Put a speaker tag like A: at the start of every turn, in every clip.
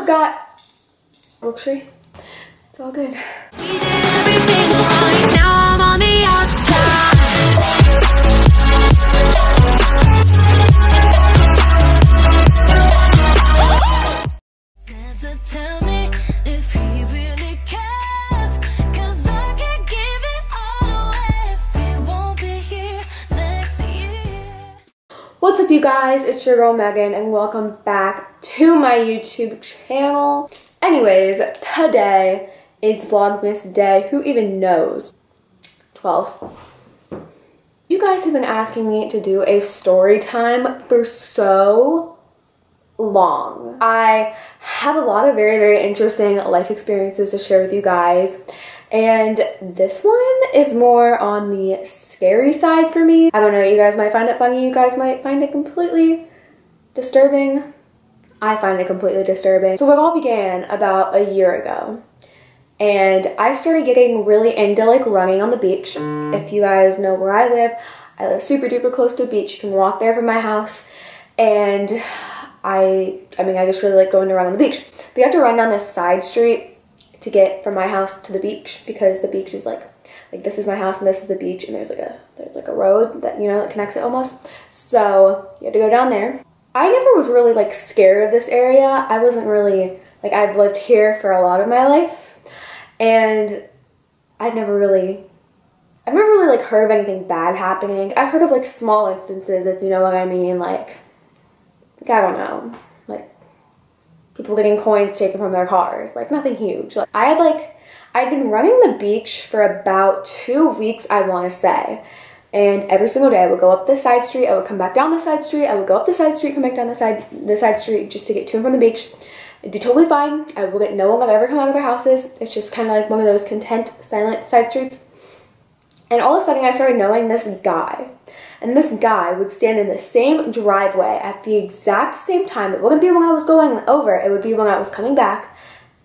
A: I've got oak tree. It's all good. Now I'm on the outside. Santa, tell me if he really cares, 'cause I can't give it all away if he won't be here next year. What's up, you guys? It's your girl Megan, and welcome back to my YouTube channel. Anyways, today is Vlogmas day. Who even knows? 12. You guys have been asking me to do a story time for so long. I have a lot of very interesting life experiences to share with you guys, and this one is more on the scary side for me. I don't know, you guys might find it funny, you guys might find it completely disturbing. I find it completely disturbing. So it all began about a year ago, and I started getting really into like running on the beach. If you guys know where I live super duper close to a beach. You can walk there from my house, and I mean, I just really like going to run on the beach. But you have to run down this side street to get from my house to the beach, because the beach is like this is my house and this is the beach, and there's like a road that, you know, that connects it almost. So you have to go down there. I never was really like scared of this area. I wasn't really like, I've lived here for a lot of my life, and I've never really like heard of anything bad happening. I've heard of like small instances, if you know what I mean, like I don't know, like people getting coins taken from their cars, like nothing huge. Like I'd been running the beach for about 2 weeks, I want to say, and every single day I would go up this side street, I would come back down the side street, I would go up the side street, come back down the side street, just to get to and from the beach. It'd be totally fine. No one would ever come out of their houses. It's just kind of like one of those content, silent side streets. And all of a sudden I started knowing this guy. And this guy would stand in the same driveway at the exact same time. It wouldn't be when I was going over, it would be when I was coming back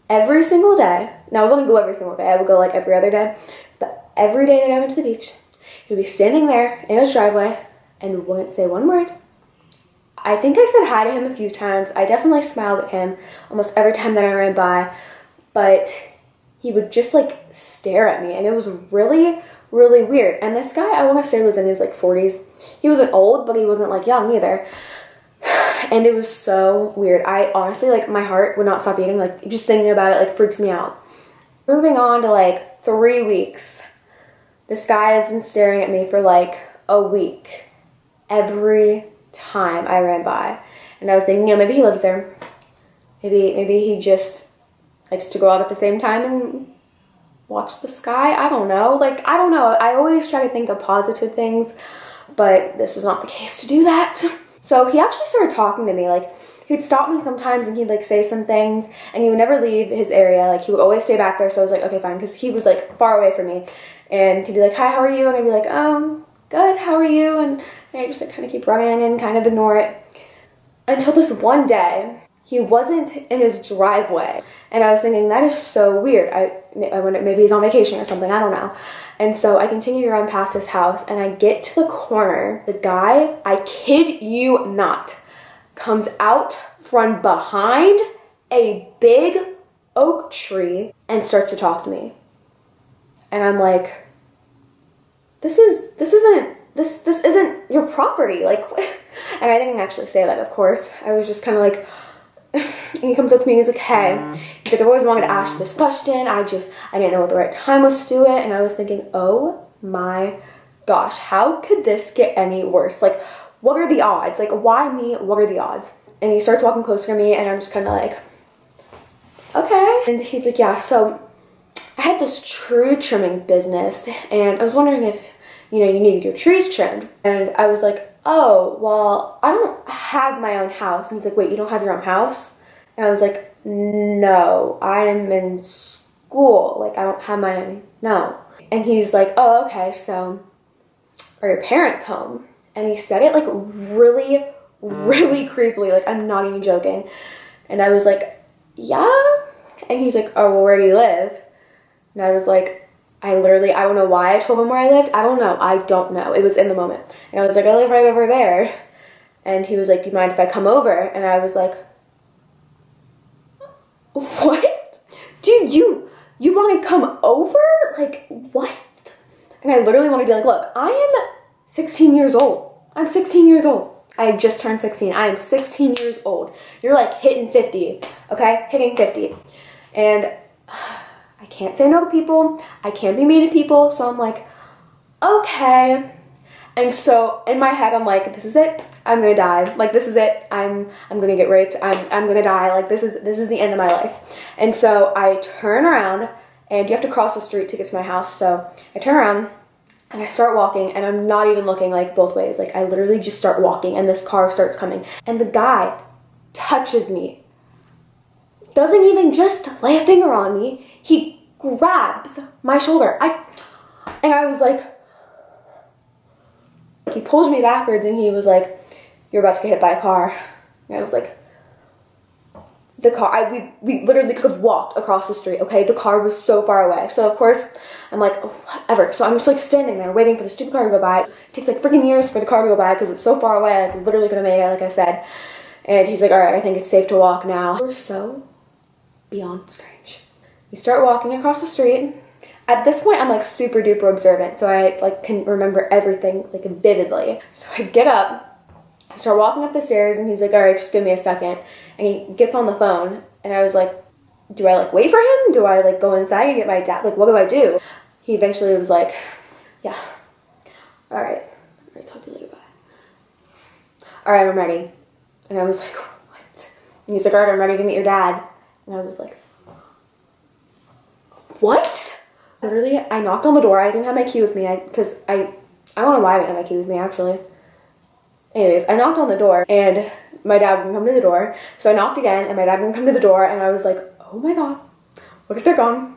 A: every single day. Now, I wouldn't go every single day, I would go like every other day. But every day that I went to the beach, he would be standing there in his driveway and wouldn't say one word. I think I said hi to him a few times. I definitely smiled at him almost every time that I ran by. But he would just like stare at me, and it was really weird. And this guy, I want to say, was in his like 40s. He wasn't old, but he wasn't like young either. And it was so weird. I honestly, like, my heart would not stop beating. Like, just thinking about it like freaks me out. Moving on to like 3 weeks, this guy has been staring at me for like a week every time I ran by. And I was thinking, you know, maybe he lives there. Maybe he just likes to go out at the same time and watch the sky. I don't know. Like, I don't know. I always try to think of positive things, but this was not the case to do that. So he actually started talking to me. Like, he'd stop me sometimes and he'd like say some things, and he would never leave his area. Like, he would always stay back there. So I was like, okay, fine, because he was like far away from me. And he'd be like, hi, how are you? And I'd be like, good, how are you? And I just like kind of keep running and kind of ignore it. Until this one day, he wasn't in his driveway, and I was thinking, that is so weird. I wonder, maybe he's on vacation or something, I don't know. And so I continue to run past his house, and I get to the corner. The guy, I kid you not, comes out from behind a big oak tree and starts to talk to me. And I'm like, this isn't your property, like, and I didn't actually say that, of course. I was just kind of like, and he comes up to me and he's like, hey, he's like, I've always wanted to ask this question. I didn't know what the right time was to do it. And I was thinking, oh my gosh, how could this get any worse? Like, what are the odds? Like, why me? What are the odds? And he starts walking closer to me, and I'm just kind of like, okay. And he's like, yeah, so I had this tree trimming business, and I was wondering if, you know, you needed your trees trimmed. And I was like, oh, well, I don't have my own house. And he's like, wait, you don't have your own house? And I was like, no, I'm in school. Like, I don't have my own, no. And he's like, oh, okay, so are your parents home? And he said it like really creepily, like, I'm not even joking. And I was like, yeah? And he's like, oh, well, where do you live? And I was like, I don't know why I told him where I lived. I don't know. It was in the moment. And I was like, I live right over there. And he was like, do you mind if I come over? And I was like, what? Dude, you want to come over? Like, what? And I literally want to be like, look, I am 16 years old. I'm 16 years old. I just turned 16. I am 16 years old. You're like hitting 50, okay? Hitting 50. And I can't say no to people. I can't be mean to people. So I'm like, okay. And so in my head, I'm like, this is it. I'm gonna die. Like, this is it. I'm gonna get raped. I'm gonna die. Like, this is the end of my life. And so I turn around, and you have to cross the street to get to my house. So I turn around and I start walking, and I'm not even looking like both ways. Like, I literally just start walking, and this car starts coming, and the guy touches me. Doesn't even just lay a finger on me. He grabs my shoulder. And I was like, he pulls me backwards, and he was like, you're about to get hit by a car. And I was like, the car, we literally could have walked across the street, okay? The car was so far away. So of course, I'm like, oh, whatever. So I'm just like standing there waiting for the stupid car to go by. It takes like freaking years for the car to go by because it's so far away. I literally could have made it, like I said. And he's like, all right, I think it's safe to walk now. We're so beyond strange. We start walking across the street. At this point, I'm like super duper observant. So I like can remember everything like vividly. So I get up. I start walking up the stairs, and he's like, all right, just give me a second. And he gets on the phone, and I was like, do I like wait for him? Do I like go inside and get my dad? Like, what do I do? He eventually was like, yeah, all right, talk to you later, bye. All right, I'm ready. And I was like, what? And he's like, all right, I'm ready to meet your dad. And I was like, what? Literally, I knocked on the door. I didn't have my key with me because I don't know why I didn't have my key with me, actually. Anyways, I knocked on the door, and my dad wouldn't come to the door. So I knocked again, and my dad wouldn't come to the door, and I was like, oh my god, what if they're gone?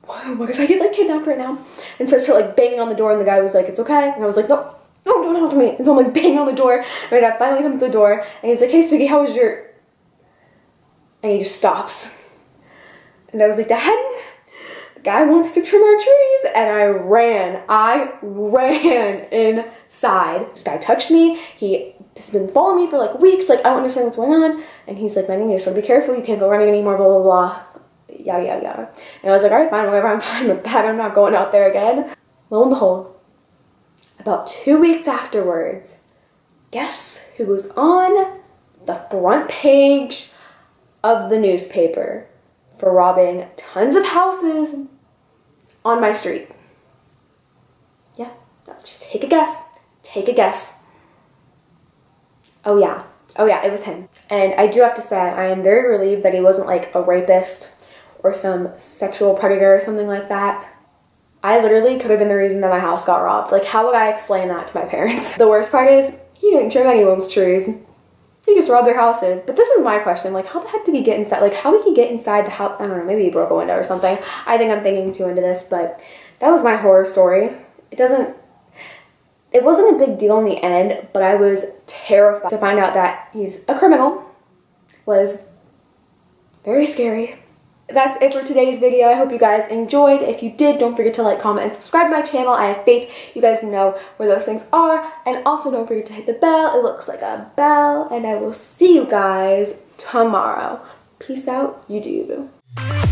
A: What if I get like kidnapped right now? And so I started like banging on the door, and the guy was like, it's okay. And I was like, no, don't talk to me. And so I'm like banging on the door. And my dad finally comes to the door, and he's like, hey, Swiggy, how was your... And he just stops. And I was like, Dad, the guy wants to trim our trees. And I ran inside. This guy touched me. He's been following me for like weeks. Like, I don't understand what's going on. And he's like, Megan, so be careful. You can't go running anymore, blah, blah, blah. Yada, yada, yada. And I was like, all right, fine, whatever. I'm fine with that. I'm not going out there again. Lo and behold, about 2 weeks afterwards, guess who was on the front page of the newspaper for robbing tons of houses on my street? Yeah, just take a guess. Take a guess. Oh yeah, it was him. And I do have to say, I am very relieved that he wasn't like a rapist or some sexual predator or something like that. I literally could have been the reason that my house got robbed. Like, how would I explain that to my parents? The worst part is, he didn't trim anyone's trees. He just robbed their houses. But this is my question, like, how the heck did he get inside? Like, how did he get inside the house? I don't know, maybe he broke a window or something. I think I'm thinking too into this, but that was my horror story. It wasn't a big deal in the end, but I was terrified to find out that he's a criminal. Was very scary. That's it for today's video. I hope you guys enjoyed. If you did, don't forget to like, comment, and subscribe to my channel. I have faith you guys know where those things are. And also don't forget to hit the bell. It looks like a bell. And I will see you guys tomorrow. Peace out. You do you, boo.